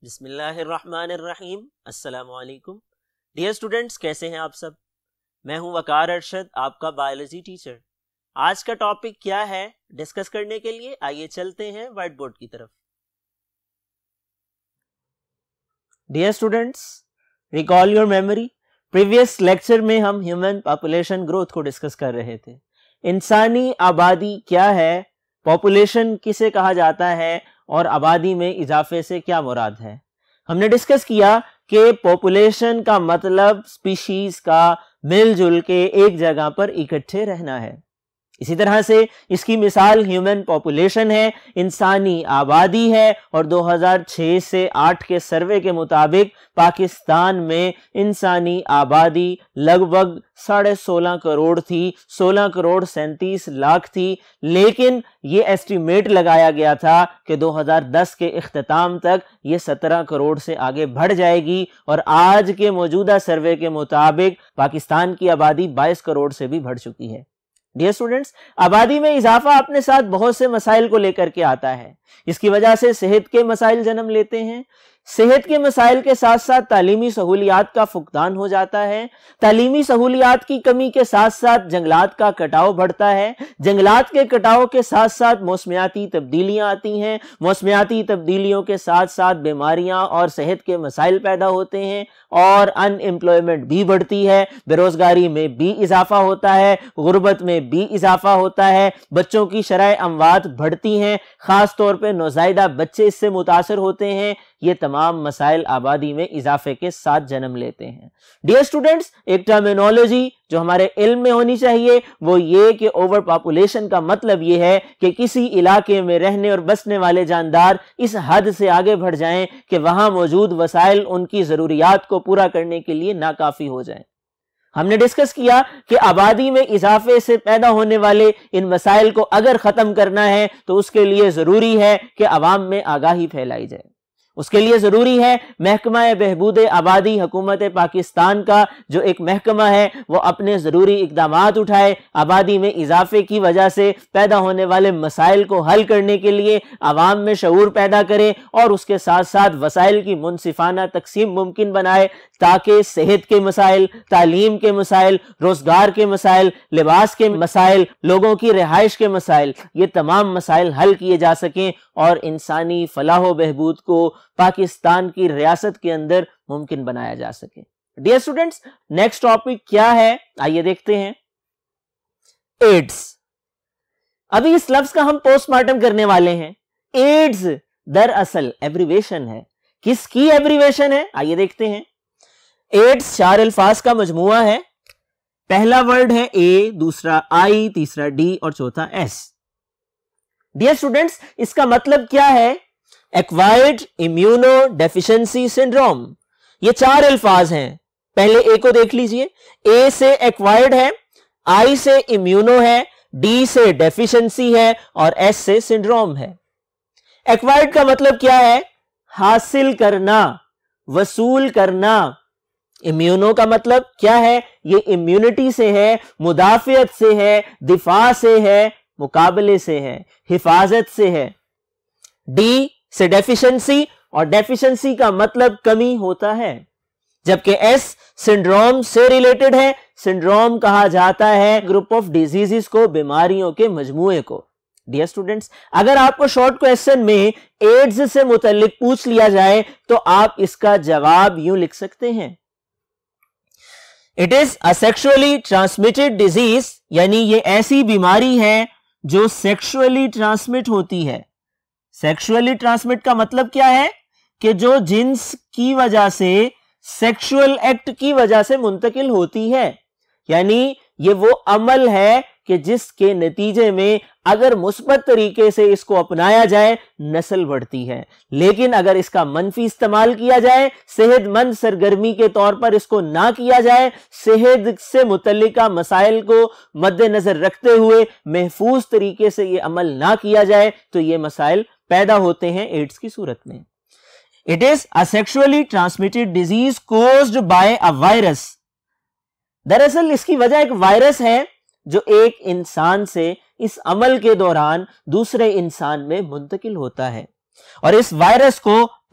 بسم اللہ الرحمن الرحیم۔ السلام علیکم ڈیئر اسٹوڈنٹس، کیسے ہیں آپ سب؟ میں ہوں وقار ارشد، آپ کا بایولوجی ٹیچر۔ آج کا ٹاپک کیا ہے ڈسکس کرنے کے لیے؟ آئیے چلتے ہیں وائٹ بورڈ کی طرف۔ Dear students, recall your memory, previous lecture میں ہم ہیومن پاپولیشن گروتھ کو ڈسکس کر رہے تھے۔ انسانی آبادی کیا ہے، پاپولیشن کسے کہا جاتا ہے، اور آبادی میں اضافے سے کیا مراد ہے۔ ہم نے ڈسکس کیا کہ پاپولیشن کا مطلب اسپیشیز کا مل جل کے ایک جگہ پر اکٹھے رہنا ہے۔ اسی طرح سے اس کی مثال ہیومن پاپولیشن ہے، انسانی آبادی ہے، اور 2006 سے 8 کے سروے کے مطابق پاکستان میں انسانی آبادی لگ بھگ 16.5 کروڑ تھی، 16 کروڑ 37 لاکھ تھی، لیکن یہ ایسٹیمیٹ لگایا گیا تھا کہ 2010 کے اختتام تک یہ 17 کروڑ سے آگے بڑھ جائے گی، اور آج کے موجودہ سروے کے مطابق پاکستان کی آبادی 22 کروڑ سے بھی بڑھ چکی ہے۔ ڈیئر اسٹوڈنٹس، آبادی میں اضافہ اپنے ساتھ بہت سے مسائل کو لے کر کے آتا ہے۔ اس کی وجہ سے صحت کے مسائل جنم لیتے ہیں۔ صحت کے مسائل کے ساتھ ساتھ تعلیمی سہولیات کا فقدان ہو جاتا ہے۔ تعلیمی سہولیات کی کمی کے ساتھ ساتھ جنگلات کا کٹاؤ بڑھتا ہے۔ جنگلات کے کٹاؤ کے ساتھ ساتھ موسمیاتی تبدیلیاں آتی ہیں۔ موسمیاتی تبدیلیوں کے ساتھ ساتھ بیماریاں اور صحت کے مسائل پیدا ہوتے ہیں، اور ان ایمپلائمنٹ بھی بڑھتی ہے، بے روزگاری میں بھی اضافہ ہوتا ہے، غربت میں بھی اضافہ ہوتا ہے، بچوں کی شرح اموات بڑھتی ہیں، خاص طور پہ نوزائیدہ بچے اس سے متاثر ہوتے ہیں۔ یہ تمام مسائل آبادی میں اضافے کے ساتھ جنم لیتے ہیں۔ ڈیئر اسٹوڈنٹس، ایک ٹرمینالوجی جو ہمارے علم میں ہونی چاہیے وہ یہ کہ اوور پاپولیشن کا مطلب یہ ہے کہ کسی علاقے میں رہنے اور بسنے والے جاندار اس حد سے آگے بڑھ جائیں کہ وہاں موجود وسائل ان کی ضروریات کو پورا کرنے کے لیے ناکافی ہو جائیں۔ ہم نے ڈسکس کیا کہ آبادی میں اضافے سے پیدا ہونے والے ان مسائل کو اگر ختم کرنا ہے تو اس کے لیے ضروری ہے کہ عوام میں آگاہی پھیلائی جائے۔ اس کے لیے ضروری ہے محکمہ بہبود آبادی حکومت پاکستان کا جو ایک محکمہ ہے وہ اپنے ضروری اقدامات اٹھائے، آبادی میں اضافے کی وجہ سے پیدا ہونے والے مسائل کو حل کرنے کے لیے عوام میں شعور پیدا کرے، اور اس کے ساتھ ساتھ وسائل کی منصفانہ تقسیم ممکن بنائے تاکہ صحت کے مسائل، تعلیم کے مسائل، روزگار کے مسائل، لباس کے مسائل، لوگوں کی رہائش کے مسائل، یہ تمام مسائل حل کیے جا سکیں اور انسانی فلاح و بہبود کو پاکستان کی ریاست کے اندر ممکن بنایا جا سکے۔ ڈیئر اسٹوڈنٹس، نیکسٹ ٹاپک کیا ہے آئیے دیکھتے ہیں۔ ایڈز۔ ابھی اس لفظ کا ہم پوسٹ مارٹم کرنے والے ہیں۔ ایڈز دراصل ایبریویشن ہے۔ کس کی ایبریویشن ہے آئیے دیکھتے ہیں۔ ایڈز 4 الفاظ کا مجموعہ ہے۔ پہلا ورڈ ہے اے، دوسرا آئی، تیسرا ڈی اور چوتھا ایس۔ ڈیئر اسٹوڈنٹس، اس کا مطلب کیا ہے؟ Acquired immuno deficiency syndrome. یہ 4 الفاظ ہیں۔ پہلے اے کو دیکھ لیجئے۔ اے سے ایکوائرڈ ہے، آئی سے امیونو ہے، ڈی سے ڈیفیشنسی ہے، اور ایس سے سنڈروم ہے۔ ایکوائرڈ کا مطلب کیا ہے؟ حاصل کرنا، وصول کرنا۔ امیونو کا مطلب کیا ہے؟ یہ امیونٹی سے ہے، مدافعت سے ہے، دفاع سے ہے، مقابلے سے ہے، حفاظت سے ہے۔ ڈی سے ڈیفیشنسی، اور ڈیفیشنسی کا مطلب کمی ہوتا ہے، جبکہ ایس سنڈروم سے ریلیٹڈ ہے۔ سنڈروم کہا جاتا ہے گروپ آف ڈیزیزز کو، بیماریوں کے مجموعے کو۔ ڈیئر اسٹوڈنٹس، اگر آپ کو شارٹ کویسچن میں ایڈز سے متعلق پوچھ لیا جائے تو آپ اس کا جواب یوں لکھ سکتے ہیں، it is a sexually transmitted disease, یعنی یہ ایسی بیماری ہے جو سیکشولی ٹرانسمٹ ہوتی ہے۔ سیکشولی ٹرانسمٹ کا مطلب کیا ہے؟ کہ جو جنس کی وجہ سے، سیکشول ایکٹ کی وجہ سے منتقل ہوتی ہے، یعنی یہ وہ عمل ہے کہ جس کے نتیجے میں اگر مثبت طریقے سے اس کو اپنایا جائے نسل بڑھتی ہے، لیکن اگر اس کا منفی استعمال کیا جائے، صحت مند سرگرمی کے طور پر اس کو نہ کیا جائے، صحت سے متعلقہ مسائل کو مد نظر رکھتے ہوئے محفوظ طریقے سے یہ عمل نہ کیا جائے تو یہ مسائل پیدا ہوتے ہیں ایڈز کی صورت میں۔ It is a sexually transmitted disease caused by a virus۔ دراصل اس کی وجہ ایک وائرس ہے جو ایک انسان سے اس عمل کے دوران دوسرے انسان میں منتقل ہوتا ہے، اور اس وائرس کو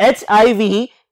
HIV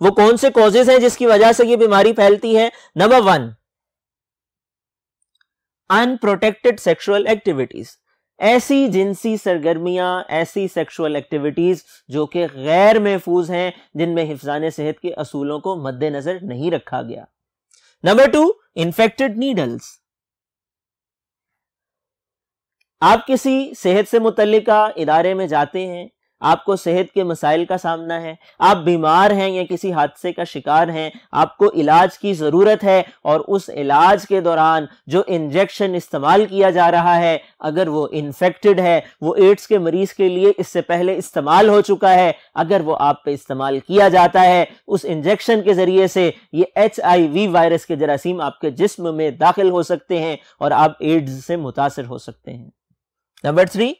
وہ کون سے کازز ہیں جس کی وجہ سے یہ بیماری پھیلتی ہے؟ نمبر 1 انپروٹیکٹڈ سیکشول ایکٹیویٹیز، ایسی جنسی سرگرمیاں، ایسی سیکشول ایکٹیویٹیز جو کہ غیر محفوظ ہیں، جن میں حفظان صحت کے اصولوں کو مد نظر نہیں رکھا گیا۔ نمبر 2 انفیکٹڈ نیڈلز، آپ کسی صحت سے متعلقہ ادارے میں جاتے ہیں، آپ کو صحت کے مسائل کا سامنا ہے، آپ بیمار ہیں یا کسی حادثے کا شکار ہیں، آپ کو علاج کی ضرورت ہے، اور اس علاج کے دوران جو انجیکشن استعمال کیا جا رہا ہے اگر وہ انفیکٹڈ ہے، وہ ایڈز کے مریض کے لیے اس سے پہلے استعمال ہو چکا ہے، اگر وہ آپ پہ استعمال کیا جاتا ہے، اس انجیکشن کے ذریعے سے یہ HIV وائرس کے جراثیم آپ کے جسم میں داخل ہو سکتے ہیں اور آپ ایڈز سے متاثر ہو سکتے ہیں۔ Number 3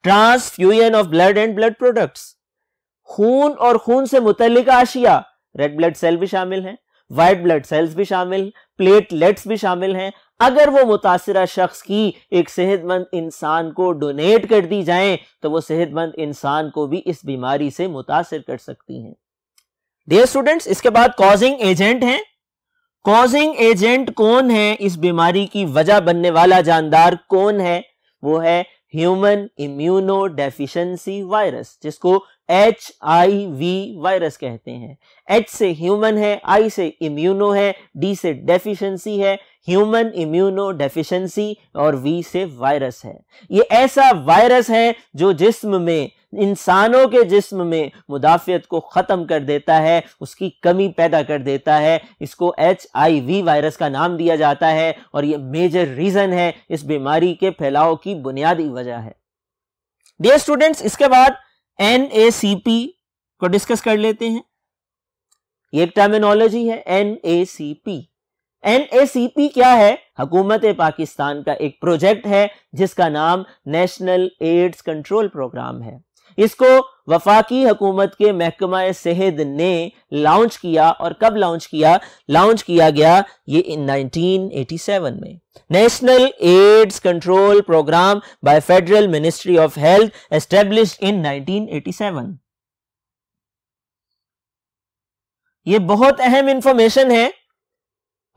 transfusion of blood and blood products, خون اور خون سے متعلقہ اشیاء، ریڈ بلڈ سیل بھی شامل ہیں، وائٹ بلڈ سیلز بھی شامل، پلیٹلیٹس بھی شامل ہیں، اگر وہ متاثرہ شخص کی ایک صحت مند انسان کو ڈونیٹ کر دی جائیں تو وہ صحت مند انسان کو بھی اس بیماری سے متاثر کر سکتی ہیں۔ ڈیئر اسٹوڈنٹس، اس کے بعد کازنگ ایجنٹ ہیں۔ کازنگ ایجنٹ کون ہے؟ اس بیماری کی وجہ بننے والا جاندار کون ہے؟ وہ ہے ہیومن امیونو ڈیفیشنسی وائرس، جس کو HIV وائرس کہتے ہیں۔ H سے ہیومن ہے، I سے امیونو ہے، D سے ڈیفیشنسی ہے، ہیومن امیونو ڈیفیشنسی، اور V سے وائرس ہے۔ یہ ایسا وائرس ہے جو جسم میں، انسانوں کے جسم میں مدافعت کو ختم کر دیتا ہے، اس کی کمی پیدا کر دیتا ہے۔ اس کو HIV وائرس کا نام دیا جاتا ہے، اور یہ میجر ریزن ہے، اس بیماری کے پھیلاؤ کی بنیادی وجہ ہے۔ ڈیئر اسٹوڈنٹس، اس کے بعد NACP کو ڈسکس کر لیتے ہیں۔ یہ ایک ٹرمینالوجی ہے، NACP۔ NACP کیا ہے؟ حکومت پاکستان کا ایک پروجیکٹ ہے جس کا نام نیشنل ایڈز کنٹرول پروگرام ہے۔ اس کو وفاقی حکومت کے محکمہ صحت نے لانچ کیا، اور کب لانچ کیا؟ لانچ کیا گیا یہ 1987 میں۔ National AIDS control programme by federal ministry of health established in 1987۔ یہ بہت اہم انفارمیشن ہے،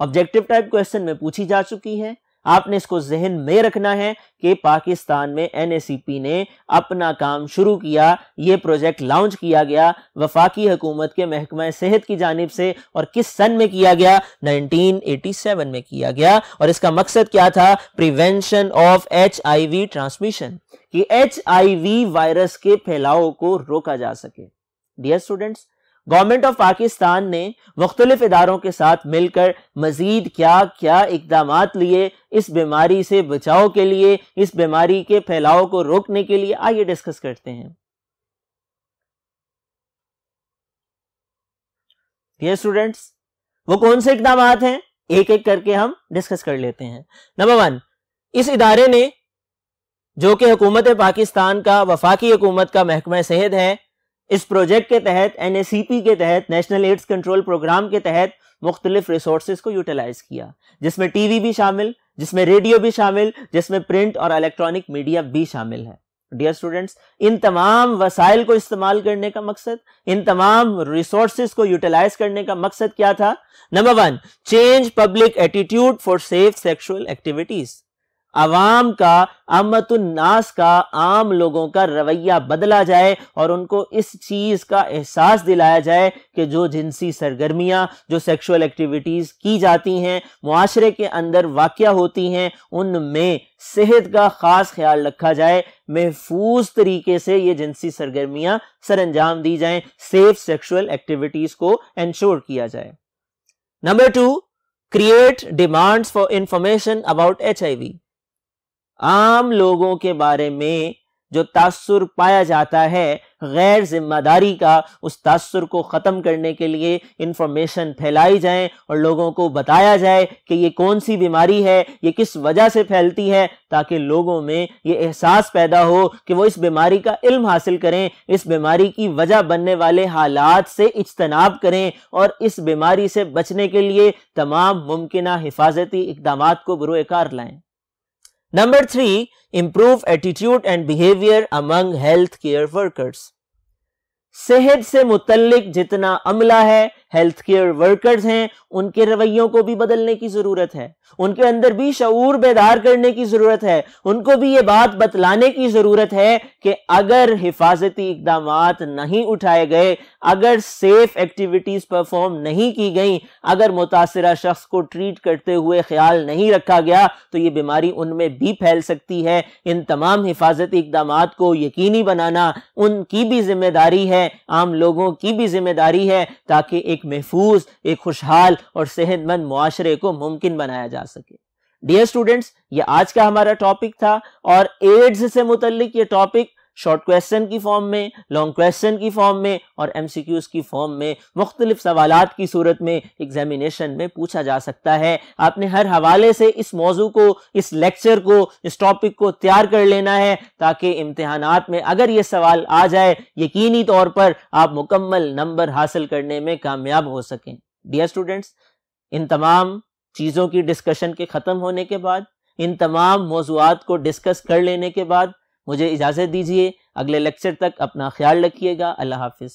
آبجیکٹو ٹائپ کوسچن میں پوچھی جا چکی ہے، آپ نے اس کو ذہن میں رکھنا ہے کہ پاکستان میں NACP نے اپنا کام شروع کیا، یہ پروجیکٹ لانچ کیا گیا وفاقی حکومت کے محکمہ صحت کی جانب سے، اور کس سن میں کیا گیا؟ 1987 میں کیا گیا، اور اس کا مقصد کیا تھا؟ پریونشن آف HIV ٹرانسمیشن، کہ HIV وائرس کے پھیلاؤ کو روکا جا سکے۔ Dear students, government of Pakistan نے مختلف اداروں کے ساتھ مل کر مزید کیا کیا اقدامات لیے اس بیماری سے بچاؤ کے لیے، اس بیماری کے پھیلاؤ کو روکنے کے لیے؟ آئیے ڈسکس کرتے ہیں۔ ڈیئر اسٹوڈنٹس، وہ کون سے اقدامات ہیں؟ ایک ایک کر کے ہم ڈسکس کر لیتے ہیں۔ نمبر 1، اس ادارے نے، جو کہ حکومت پاکستان کا وفاقی حکومت کا محکمہ صحت ہے، اس پروجیکٹ کے تحت، NACP کے تحت، نیشنل ایڈز کنٹرول پروگرام کے تحت مختلف ریسورسز کو یوٹیلائز کیا، جس میں ٹی وی بھی شامل، جس میں ریڈیو بھی شامل، جس میں پرنٹ اور الیکٹرانک میڈیا بھی شامل ہے۔ ڈیئر اسٹوڈنٹس، ان تمام وسائل کو استعمال کرنے کا مقصد، ان تمام ریسورسز کو یوٹیلائز کرنے کا مقصد کیا تھا؟ Number 1، change public attitude for safe sexual activities, عوام کا، عامت الناس کا، عام لوگوں کا رویہ بدلا جائے، اور ان کو اس چیز کا احساس دلایا جائے کہ جو جنسی سرگرمیاں، جو سیکشول ایکٹیویٹیز کی جاتی ہیں، معاشرے کے اندر واقع ہوتی ہیں، ان میں صحت کا خاص خیال رکھا جائے، محفوظ طریقے سے یہ جنسی سرگرمیاں سر انجام دی جائیں، سیف سیکشول ایکٹیویٹیز کو انشور کیا جائے۔ Number 2، create demands for information about HIV، عام لوگوں کے بارے میں جو تاثر پایا جاتا ہے غیر ذمہ داری کا، اس تاثر کو ختم کرنے کے لیے انفارمیشن پھیلائی جائیں، اور لوگوں کو بتایا جائے کہ یہ کون سی بیماری ہے، یہ کس وجہ سے پھیلتی ہے، تاکہ لوگوں میں یہ احساس پیدا ہو کہ وہ اس بیماری کا علم حاصل کریں، اس بیماری کی وجہ بننے والے حالات سے اجتناب کریں، اور اس بیماری سے بچنے کے لیے تمام ممکنہ حفاظتی اقدامات کو بروئے کار لائیں۔ Number 3، improve attitude and behavior among health care workers، صحت سے متعلق جتنا عملہ ہے، ہیلتھ کیئر ورکرز ہیں، ان کے رویوں کو بھی بدلنے کی ضرورت ہے، ان کے اندر بھی شعور بیدار کرنے کی ضرورت ہے، ان کو بھی یہ بات بتلانے کی ضرورت ہے کہ اگر حفاظتی اقدامات نہیں اٹھائے گئے، اگر سیف ایکٹیویٹیز پرفارم نہیں کی گئیں، اگر متاثرہ شخص کو ٹریٹ کرتے ہوئے خیال نہیں رکھا گیا تو یہ بیماری ان میں بھی پھیل سکتی ہے۔ ان تمام حفاظتی اقدامات کو یقینی بنانا ان کی بھی ذمہ داری ہے، عام لوگوں کی بھی ذمہ داری ہے، تاکہ ایک محفوظ، ایک خوشحال اور صحت مند معاشرے کو ممکن بنایا جا سکے۔ ڈیئر اسٹوڈنٹس، یہ آج کا ہمارا ٹاپک تھا، اور ایڈز سے متعلق یہ ٹاپک شارٹ کویسچن کی فارم میں، لانگ کویسچن کی فارم میں اور ایم سی کیوز کی فارم میں مختلف سوالات کی صورت میں ایگزامینیشن میں پوچھا جا سکتا ہے۔ آپ نے ہر حوالے سے اس موضوع کو، اس لیکچر کو، اس ٹاپک کو تیار کر لینا ہے، تاکہ امتحانات میں اگر یہ سوال آ جائے یقینی طور پر آپ مکمل نمبر حاصل کرنے میں کامیاب ہو سکیں۔ ڈیئر اسٹوڈنٹس، ان تمام چیزوں کی ڈسکشن کے ختم ہونے کے بعد، ان تمام موضوعات کو ڈسکس کر لینے کے بعد مجھے اجازت دیجیے۔ اگلے لیکچر تک اپنا خیال رکھیے گا۔ اللہ حافظ۔